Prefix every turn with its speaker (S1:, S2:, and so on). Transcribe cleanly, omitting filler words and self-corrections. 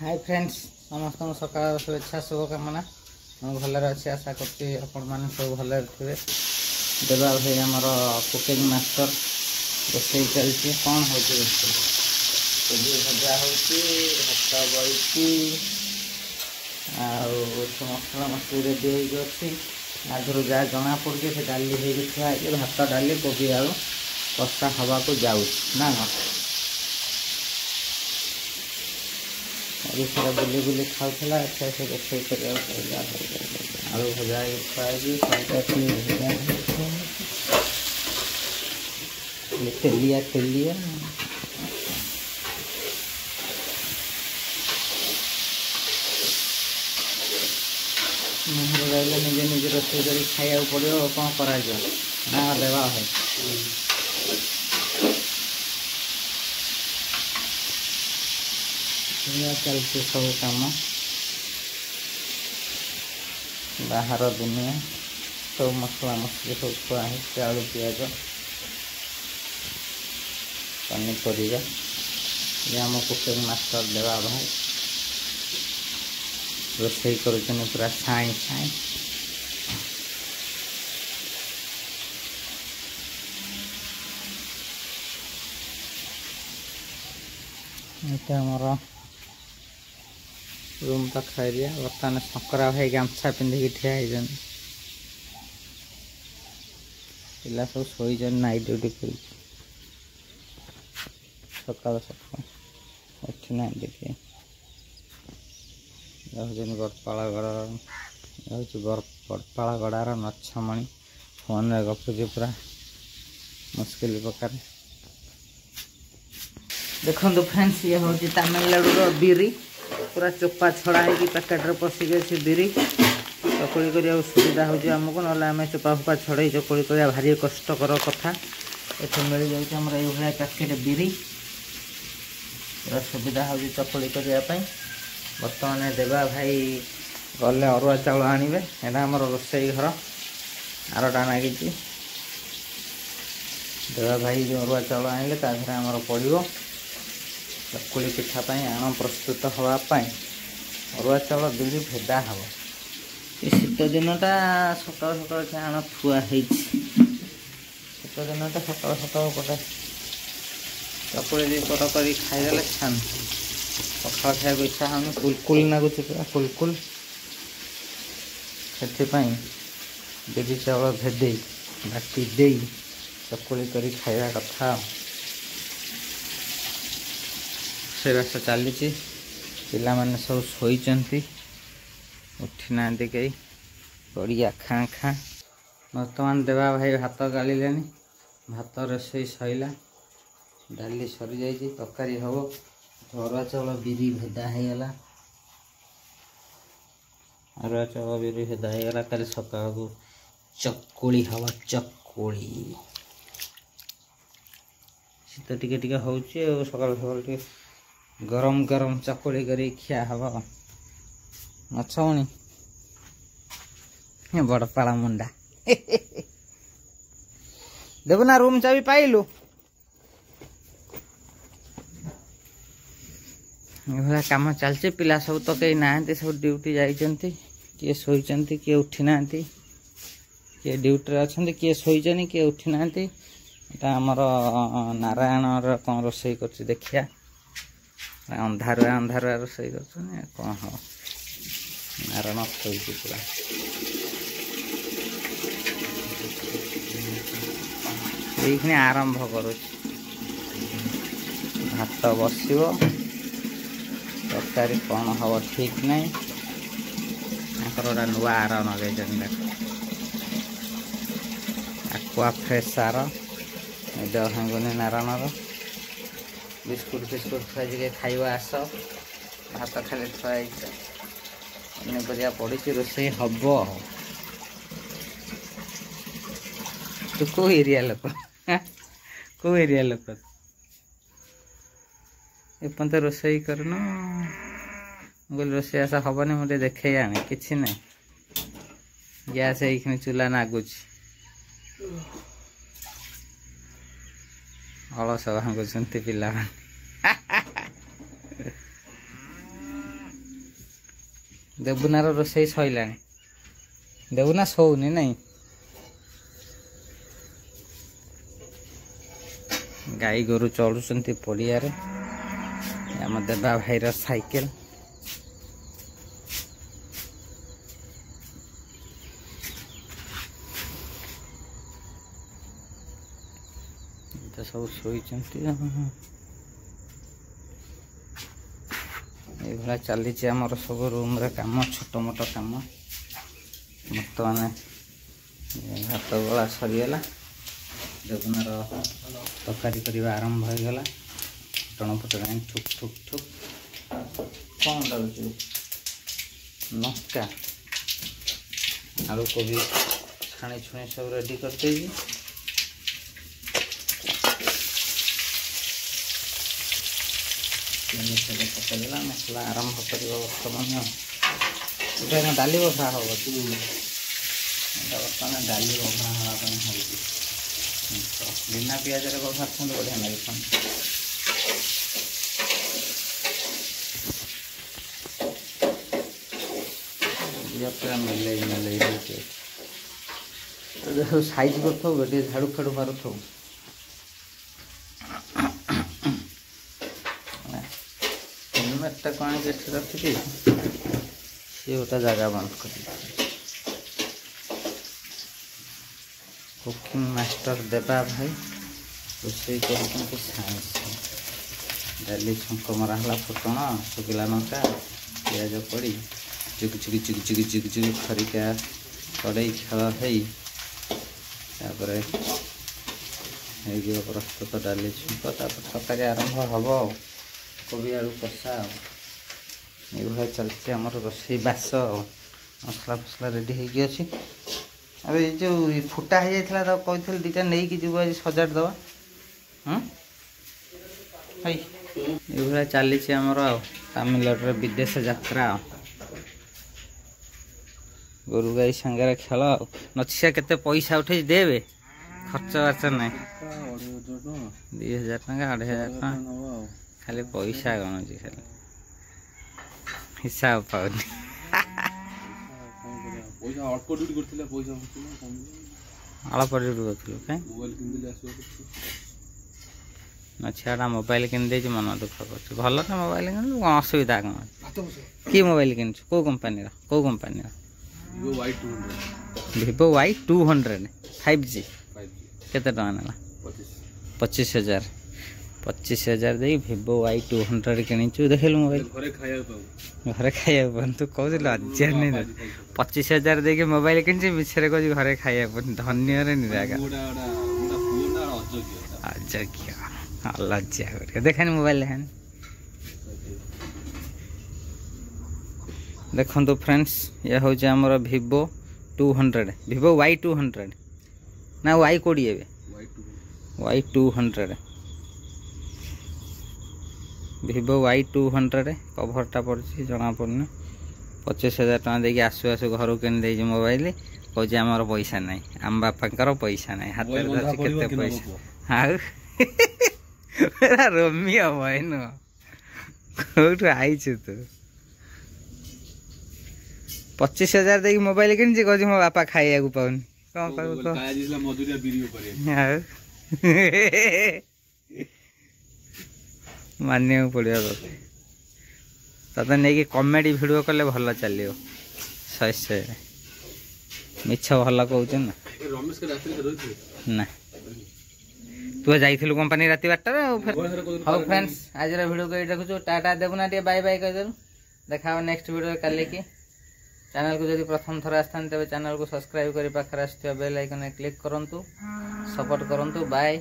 S1: Hi friends समस्त सकाल शुभेच्छा शुभकामना मुझे भलर अच्छी आशा करती आपण मैंने सब भलर थे। देवा भाई आमर कुकिंग मास्टर रोषे चलती कौन हो कोबी भजा हो भात बड़ी मसला मसली रेडी होगी आगुरी जहाँ जना पड़े से डाली थोड़ा भात डाली कोबी आलू कषा हवा को जाऊँ ना सारा बुले बुले खाऊला अच्छा से रोषे कर आलू भजा तेलिया तेलिया रही निजे निजे रोषे कर खाया पड़ो कौन कर देवा है चलती सब कम बाहर दुनिया सब मसला मसली सब खुआई आलू पिज पनीपरिया ये आम कुकिंग मास्टर देवा भाई रोषे कर पूरा छाई छाई ये रूम पाख एरिया बर्तमान शंकरा भाई गामछा पिंधिकी ठिया पिला सब शोन नाइट ड्यूटी कर सकाल सकाल उठी ना देखिए गड़पाड़ गड़ार नछमणी फोन रे गपुची पूरा मुस्किल प्रकार देखो फ्रेंड्स ये हूँ तमिलनाडु बिरी पूरा चोपा छड़ा है पैकेट पशिक से बिरी चकुड़ी करा सुविधा होमको ना आम चोपा फोपा छड़े चकुड़ी करा भारी कष्टकर कथा ये मिल जाए ये पैकेट बिरी पूरा सुविधा हो चकुड़ी करने बर्तमान देवा भाई गले अरुआ चाउल आनबे यहाँ आम रोषे घर आरटा नागी देवा भाई जो अरुआ चाउल आनिले आमर पड़ो चकुली पिठापी आण प्रस्तुत हाँपाई अरुआ चाउल बिरी भेदा हम ये शीत दिनटा सकाल सकाल आण थुआ शीत दिनटा सकाल सकाल गोटे चकुली पट कर खाईदे शांति पखाल खाया इच्छा हम कुलकुल लगुच पूरा कुलकुल से बिरी चाउल भेदे बाटी दे चकुली कर खाया कथा रोषेबास चली पिला माने सब शोचती उठी ना कई बढ़िया खाँ खाँ बर्तमान देवा भाई भात गाड़े भात रोषे सैला डाली सरी जा तरकारी हम अरुआ चाउल बिरी भेदा होगला अरुआ चाउल बिरी भेदा होगला कल सकाल को चकुली हवा चकुली शीत टिके हूँ सकाल सकाल गरम गरम चकुली कर खिया हम मछमणी बड़पाड़ा मुंडा देखु ना रूम चाबी पाइलु ये कम चलती पिला सब तो कहीं ना सब ड्यूटी जाइए किए शोचती किए उठी ना किए ड्यूटी अच्छा किए शोचनी किए उठी ना आमर नारायण कौन रोषे कर देखिया अंधारुआ अंधारुआ रोषे कर कौन हम नारायण शोची पूरा ये आरंभ कर भात बस तरकारी कौन हम ठीक नहीं गोटे नुआ आर नगे आकुआ फ्रेश सार देह भांगुनि नारायणर बिस्कुट फिस्कुट खुआई खाइबा आस भात खाली थुआई पनीपरिया पड़ी रोषे हम तू कौ एरिया लोक कौ एरिया लोक एपंत रोषे करन बोल रोषे आस हेनी मुझे देखे आने कि ना गैस ये चूल्हा नागुच अलस भांगुंट पिला देवनार रोषे सैला देवना शोनी नहीं गाई गोरु चलुंट पड़िया आम देवा भाईर साइकेल सब शोभा चली आमर सब रूम रे काम छोट मोट काम बर्तमान भात गला सरीगला देवनार तरकारी करवा आरंभ हो गला टण फुटण ठुक ठुक ठुक कौन डालु नका आलू कोबी छाणी छुणी सब रेडी कर पकड़ा मसला आरंभ कर बर्तमान डाली बसा हम बर्तमान डाली बसा हाँ बिना पिज बसा बढ़िया लगे पूरा मेले मेले साइज कर गोटे झाड़ू फाड़ू मारुथ हेलमेटा कौन रखी सी गोटे जगह बंद कर कुकिंग मास्टर देवा भाई रोषे कर साइंस डाली छुंक मराला फुटण शुखिला लंका पिज पड़ी चुकी चुकी चुकी चुकी चुकी चुकी खरिका कड़े खेल हो प्रस्तुत डाली छुंक तरकारी आरंभ हम कोबी आलू कषा ये चलती आम रोषे बास मसला फसला रेडी हो अब ये जो फुटा हो जाता कही दीटा नहीं कि जीव आज सजाड़ दवा ये चली आमर तमिलनाडु विदेश यात्रा गोरु गाई सांगे खेल नचिया केते पैसा उठे देवे खर्च बार्च ना 2000 टका 2500 खाली पैसा गणुची खाली हिसाब पाऊनी अल्प ड्यूटी कर छुआ मोबाइल किन मन दुख कर भल तो मोबाइल कि असुविधा कौन कि मोबाइल किन कौ कंपानी Vivo Y200 5G केते टका ना 25,000 25,000 दे Vivo Y200 किणीचु देखल मोबाइल घरे खाया पान तू कहू लज्जा नहीं 25,000 दे मोबाइल किणी मिछरे कह घरे खाया पान धन्य रे निरागा अजज्ञ लज्जा कर देखानी मोबाइल देखानी देखो तो फ्रेंड्स यह हूँ आमर Vivo 200 Vivo Y200 ना Y20 Y200 Vivo Y200 कभरटा पड़ी जना पड़ना 25,000 टका देकी आसु आसु घर कि मोबाइल कहे आमर पैसा ना आम बापा पैसा ना हाथ में पैसा हाँ रोमी हम नुह कौटू आईचु तू 25,000 देकी मोबाइल किणी कह मो बापा खाइया पाऊनी कौन मानिया पड़ो तते नहीं कमेडी भिडियो कले भल चलो 100 मिछ भल कहूँ ना तू जाइलु कंपानी राति 12 हाँ फ्रेंड्स आज भिडियो को देखु टाटा देबू ना बाय बाय कहीदेलु देखा नेक्स्ट वीडियो काली की चैनल को जब प्रथम थर आसता तेज चैनल को सब्सक्राइब कर पाखे आसुवा बेल आइकन क्लिक करूँ सपोर्ट करूँ बाय।